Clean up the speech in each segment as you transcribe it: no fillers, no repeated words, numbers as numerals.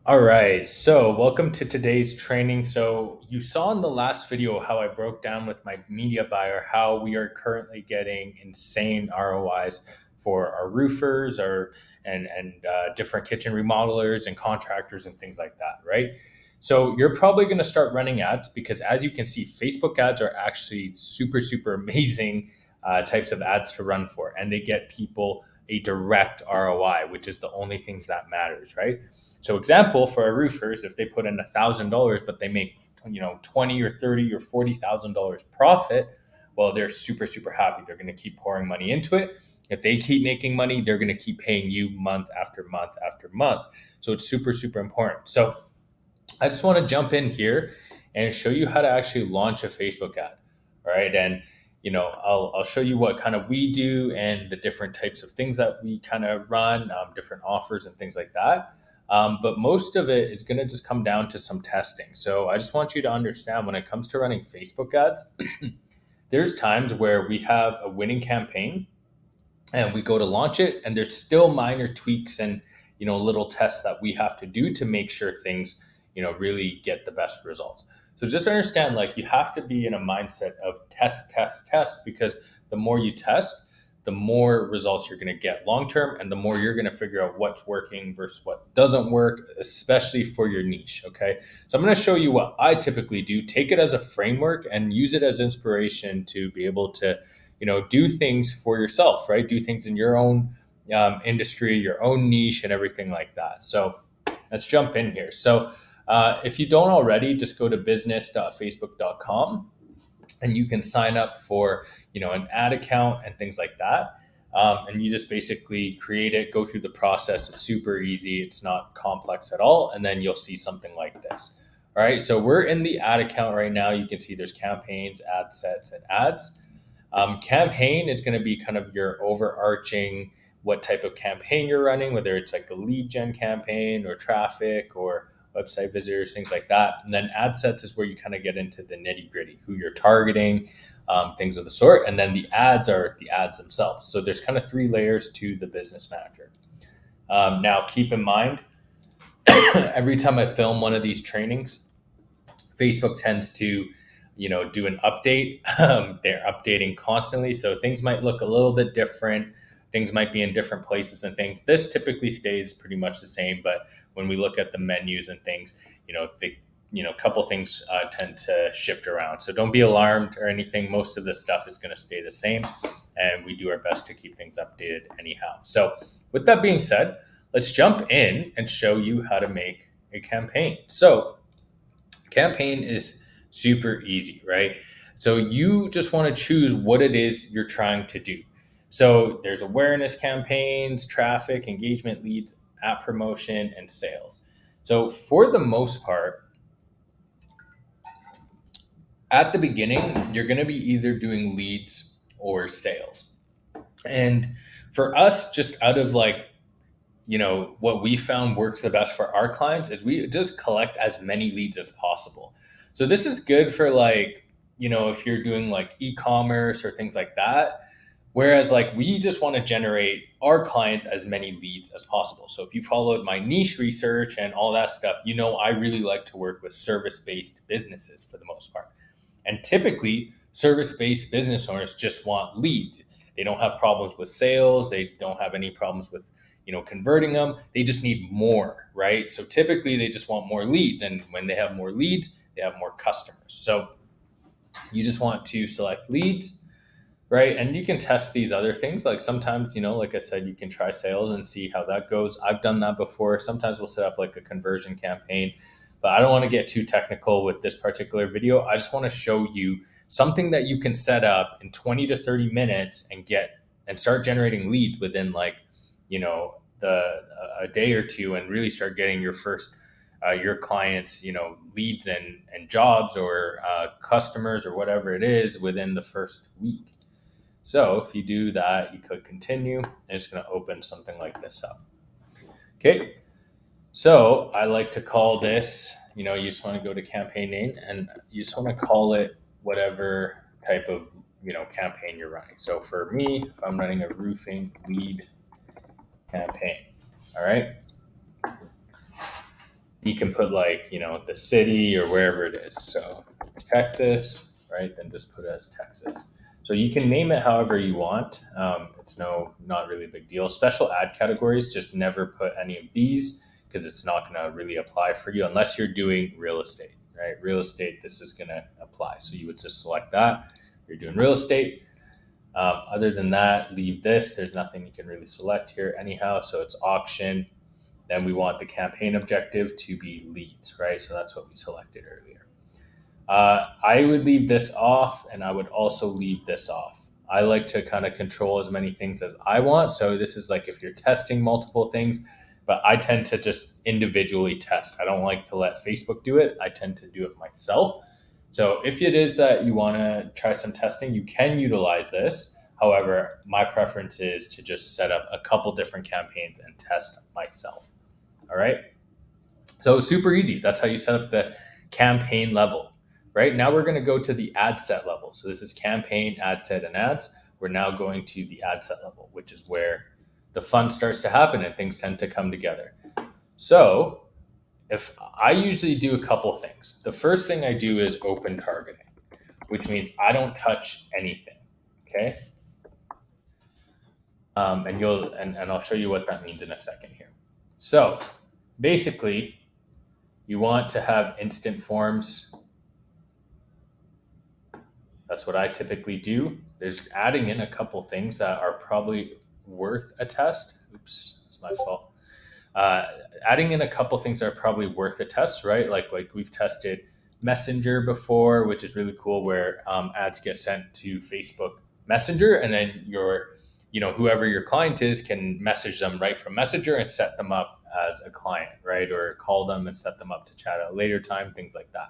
All right, so welcome to today's training. So, you saw in the last video how I broke down with my media buyer how we are currently getting insane ROIs for our roofers, and different kitchen remodelers and contractors and things like that, right? So, you're probably going to start running ads because, as you can see, Facebook ads are actually super amazing types of ads to run for, and they get people a direct ROI, which is the only thing that matters, right? So, example for our roofers, if they put in $1,000, but they make 20 or 30 or $40,000 profit, well, they're super happy. They're going to keep pouring money into it. If they keep making money, they're going to keep paying you month after month after month. So it's super important. So I just want to jump in here and show you how to actually launch a Facebook ad. All right, and I'll show you what kind of we do and the different types of things that we kind of run, different offers and things like that. But most of it is going to just come down to some testing. So I just want you to understand when it comes to running Facebook ads, there's times where we have a winning campaign and we go to launch it, and there's still minor tweaks and little tests that we have to do to make sure things really get the best results. So just understand, like, you have to be in a mindset of test, because the more you test, the more results you're going to get long term, and the more you're going to figure out what's working versus what doesn't work, especially for your niche. Okay, so I'm going to show you what I typically do, take it as a framework and use it as inspiration to be able to do things for yourself, right? Do things in your own industry, your own niche, and everything like that. So let's jump in here. So if you don't already, just go to business.facebook.com and you can sign up for an ad account and things like that. And you just basically create it, go through the process. It's super easy. It's not complex at all. And then you'll see something like this. All right. So we're in the ad account right now. You can see there's campaigns, ad sets, and ads. Campaign is going to be kind of your overarching what type of campaign you're running, whether it's like a lead gen campaign or traffic or website visitors, things like that. And then ad sets is where you kind of get into the nitty gritty, who you're targeting, things of the sort. And then the ads are the ads themselves. So there's kind of three layers to the business manager. Now, keep in mind, every time I film one of these trainings, Facebook tends to, do an update. They're updating constantly, so things might look a little bit different. Things might be in different places and things. This typically stays pretty much the same, but when we look at the menus and things, a couple things tend to shift around. So don't be alarmed or anything. Most of this stuff is going to stay the same, and we do our best to keep things updated anyhow. So with that being said, let's jump in and show you how to make a campaign. So campaign is super easy, right? So you just want to choose what it is you're trying to do. So there's awareness campaigns, traffic, engagement, leads, app promotion, and sales. So for the most part, at the beginning, you're going to be either doing leads or sales. And for us, just out of like, what we found works the best for our clients is we just collect as many leads as possible. So this is good for, like, if you're doing like e-commerce or things like that. Whereas, like, we just want to generate our clients as many leads as possible. So if you followed my niche research and all that stuff, I really like to work with service-based businesses for the most part. And typically, service based business owners just want leads. They don't have problems with sales. They don't have any problems with, converting them. They just need more, right? So typically, they just want more leads. And when they have more leads, they have more customers. So you just want to select leads, right? And you can test these other things. Like sometimes, like I said, you can try sales and see how that goes. I've done that before. Sometimes we'll set up like a conversion campaign, but I don't want to get too technical with this particular video. I just want to show you something that you can set up in 20 to 30 minutes and start generating leads within, like, the a day or two, and really start getting your first your clients, leads and jobs or customers or whatever it is within the first week. So if you do that, you click continue, and it's going to open something like this up. Okay. So I like to call this, you just want to go to campaign name and you just want to call it whatever type of, campaign you're running. So for me, if I'm running a roofing lead campaign, all right. You can put like, the city or wherever it is. So it's Texas, right? Then just put it as Texas. So you can name it however you want. It's not really a big deal. Special ad categories, just never put any of these because it's not going to really apply for you unless you're doing real estate, right? Real estate, this is going to apply. So you would just select that. You're doing real estate. Other than that, leave this. There's nothing you can really select here anyhow. So it's auction. Then we want the campaign objective to be leads, right? So that's what we selected earlier. I would leave this off, and I would also leave this off. I like to kind of control as many things as I want. So this is like if you're testing multiple things, but I tend to just individually test. I don't like to let Facebook do it. I tend to do it myself. So if it is that you want to try some testing, you can utilize this. However, my preference is to just set up a couple different campaigns and test myself. All right. So super easy. That's how you set up the campaign level. Right now, we're going to go to the ad set level. So this is campaign, ad set, and ads. We're now going to the ad set level, which is where the fun starts to happen and things tend to come together. So if I usually do a couple things, the first thing I do is open targeting, which means I don't touch anything. Okay. And I'll show you what that means in a second here. So basically, you want to have instant forms. That's what I typically do. There's adding in a couple things that are probably worth a test. Oops, it's my fault. Adding in a couple things that are probably worth a test, right? Like we've tested Messenger before, which is really cool, where ads get sent to Facebook Messenger, and then whoever your client is can message them right from Messenger and set them up as a client, right? Or call them and set them up to chat at a later time, things like that.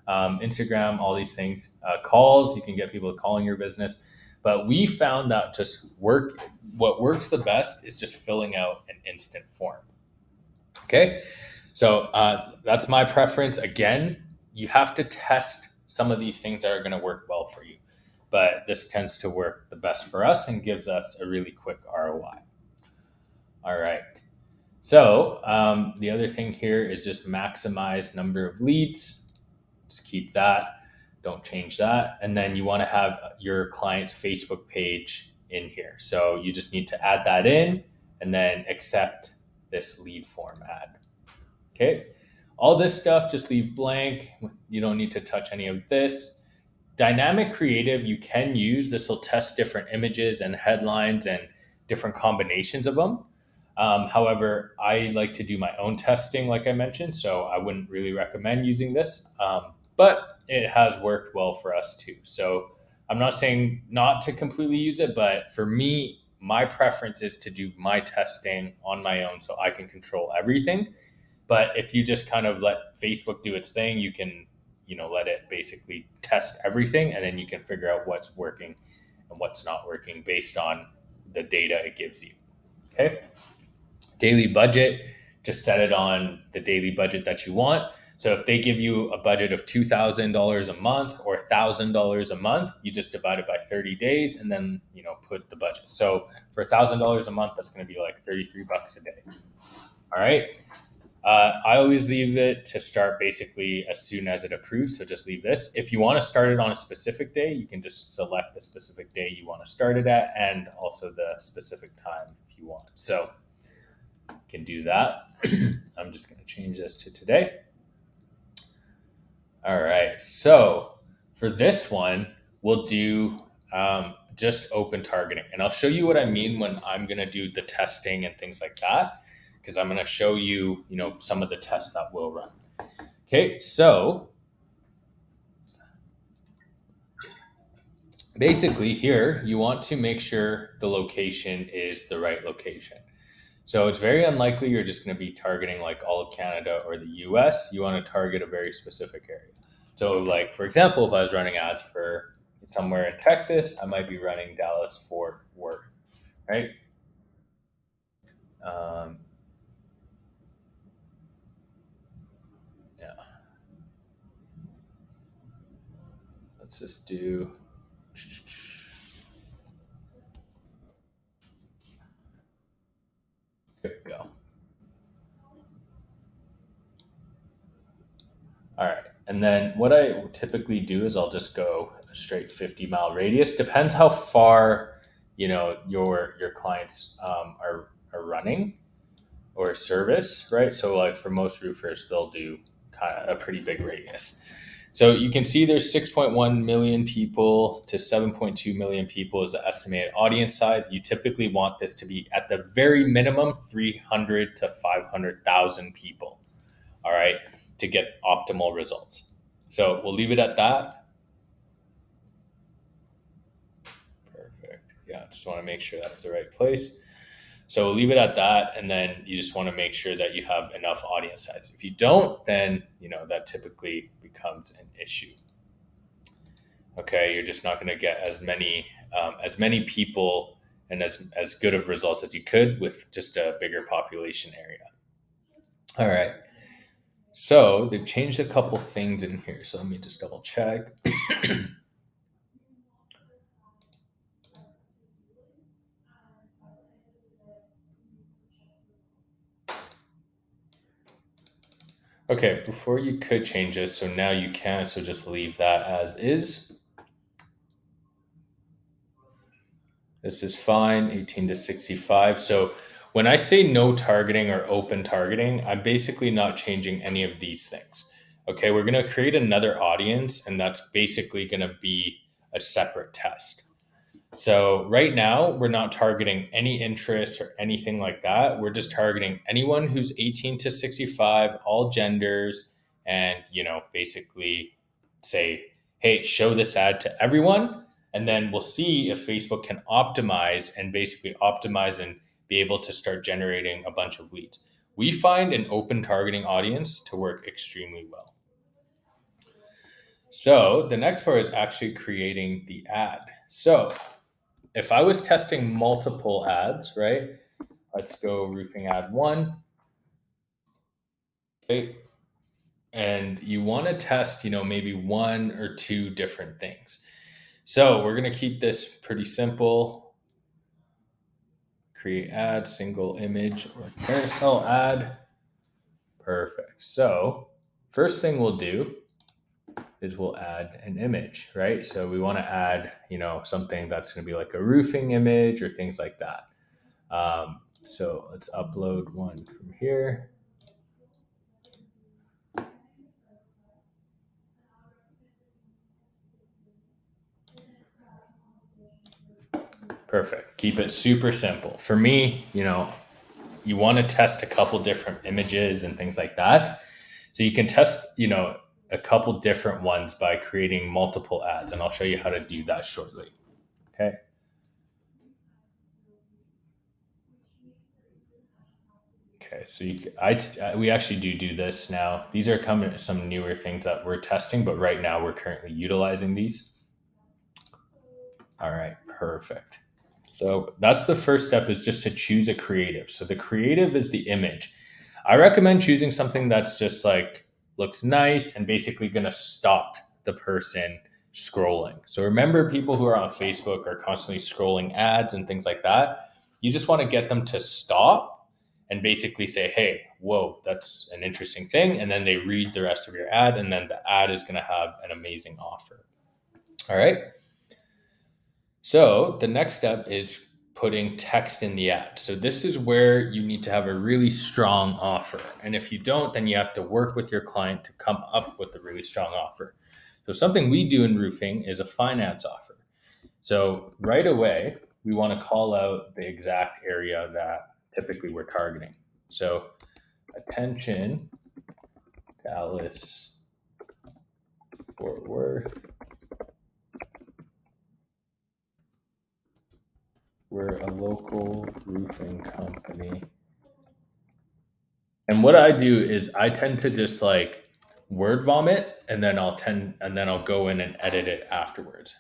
Instagram, all these things, calls, you can get people calling your business. But we found that what works the best is just filling out an instant form. Okay. So that's my preference. Again, you have to test some of these things that are going to work well for you. But this tends to work the best for us and gives us a really quick ROI. All right. So the other thing here is just maximize number of leads. Just keep that. Don't change that. And then you want to have your client's Facebook page in here. So you just need to add that in and then accept this lead form ad. Okay. All this stuff, just leave blank. You don't need to touch any of this. Dynamic creative, you can use. This will test different images and headlines and different combinations of them. However, I like to do my own testing, like I mentioned, so I wouldn't really recommend using this, but it has worked well for us too. So I'm not saying not to completely use it, but for me, my preference is to do my testing on my own so I can control everything. But if you just kind of let Facebook do its thing, you can, let it basically test everything, and then you can figure out what's working and what's not working based on the data it gives you. Okay. Daily budget, just set it on the daily budget that you want. So if they give you a budget of $2,000 a month or $1,000 a month, you just divide it by 30 days and then, put the budget. So for $1,000 a month, that's going to be like $33 a day. All right. I always leave it to start basically as soon as it approves. So just leave this. If you want to start it on a specific day, you can just select the specific day you want to start it at and also the specific time if you want. So you can do that. I'm just going to change this to today. All right. So for this one, we'll do just open targeting. And I'll show you what I mean when I'm going to do the testing and things like that, because I'm going to show you, some of the tests that we'll run. Okay. So basically here, you want to make sure the location is the right location. So it's very unlikely you're just going to be targeting like all of Canada or the US. You want to target a very specific area. So like, for example, if I was running ads for somewhere in Texas, I might be running Dallas Fort Worth, right? Yeah. Let's just do. There we go. All right. And then what I typically do is I'll just go a straight 50-mile radius. Depends how far, your clients are running or service, right? So like for most roofers, they'll do kind of a pretty big radius. So you can see there's 6.1 million people to 7.2 million people is the estimated audience size. You typically want this to be at the very minimum 300 to 500,000 people, all right, to get optimal results. So we'll leave it at that. Perfect. Yeah, just want to make sure that's the right place. So we'll leave it at that, and then you just want to make sure that you have enough audience size. If you don't, then that typically becomes an issue. Okay, you're just not going to get as many people and as good of results as you could with just a bigger population area. All right. So they've changed a couple things in here. So let me just double check. Okay, before you could change this, so now you can, so just leave that as is. This is fine, 18 to 65. So when I say no targeting or open targeting, I'm basically not changing any of these things. Okay, we're going to create another audience, and that's basically going to be a separate test. So right now, we're not targeting any interests or anything like that. We're just targeting anyone who's 18 to 65, all genders, and basically say, hey, show this ad to everyone. And then we'll see if Facebook can optimize and be able to start generating a bunch of leads. We find an open targeting audience to work extremely well. So the next part is actually creating the ad. So if I was testing multiple ads, right? Let's go roofing ad 1. Okay. And you want to test, maybe 1 or 2 different things. So we're going to keep this pretty simple. Create ad, single image or carousel ad. Perfect. So first thing we'll do is we'll add an image, right? So we want to add, something that's going to be like a roofing image or things like that. So let's upload one from here. Perfect. Keep it super simple. For me, you want to test a couple different images and things like that. So you can test, a couple different ones by creating multiple ads, and I'll show you how to do that shortly. Okay. Okay, so we actually do this now. These are some newer things that we're testing, but right now we're currently utilizing these. All right, perfect. So that's the first step, is just to choose a creative. So the creative is the image. I recommend choosing something that's just like looks nice and basically going to stop the person scrolling. So remember, people who are on Facebook are constantly scrolling ads and things like that. You just want to get them to stop and basically say, hey, whoa, that's an interesting thing. And then they read the rest of your ad, and then the ad is going to have an amazing offer. All right. So the next step is putting text in the ad. So this is where you need to have a really strong offer. And if you don't, then you have to work with your client to come up with a really strong offer. So something we do in roofing is a finance offer. So right away, we want to call out the exact area that typically we're targeting. So attention, Dallas, Fort Worth. We're a local roofing company. And what I do is I tend to just like word vomit, and then I'll go in and edit it afterwards.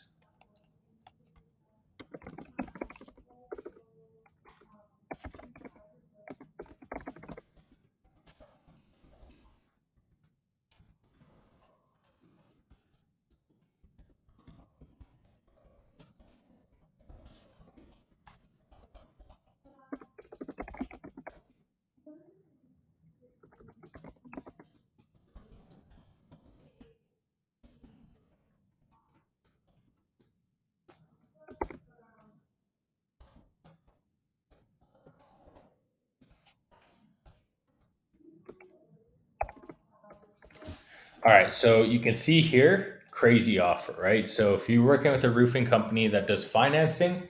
All right, so you can see here, crazy offer, right? So if you're working with a roofing company that does financing,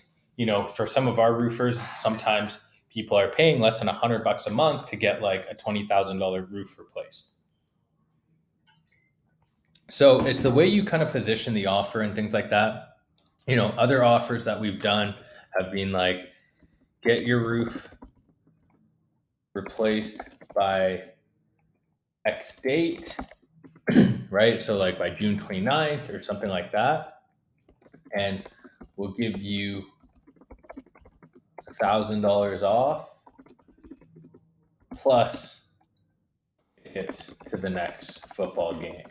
for some of our roofers, sometimes people are paying less than $100 a month to get like a $20,000 roof replaced. So it's the way you kind of position the offer and things like that. Other offers that we've done have been like, get your roof replaced by X date, right? So like by June 29th or something like that. And we'll give you $1,000 off plus tickets to the next football game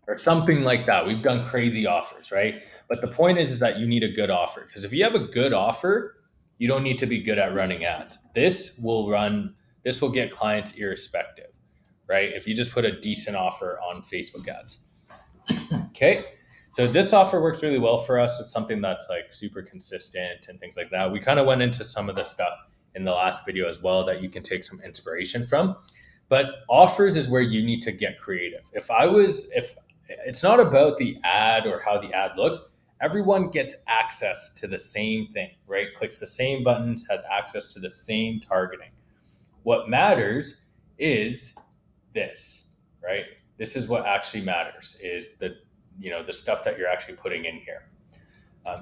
or something like that. We've done crazy offers, right? But the point is that you need a good offer, because if you have a good offer, you don't need to be good at running ads. This will get clients irrespective, right? If you just put a decent offer on Facebook ads. Okay. So this offer works really well for us. It's something that's like super consistent and things like that. We kind of went into some of the stuff in the last video as well that you can take some inspiration from. But offers is where you need to get creative. If it's not about the ad or how the ad looks, everyone gets access to the same thing, right? Clicks the same buttons, has access to the same targeting. What matters is this, right? This is what actually matters, is the stuff that you're actually putting in here.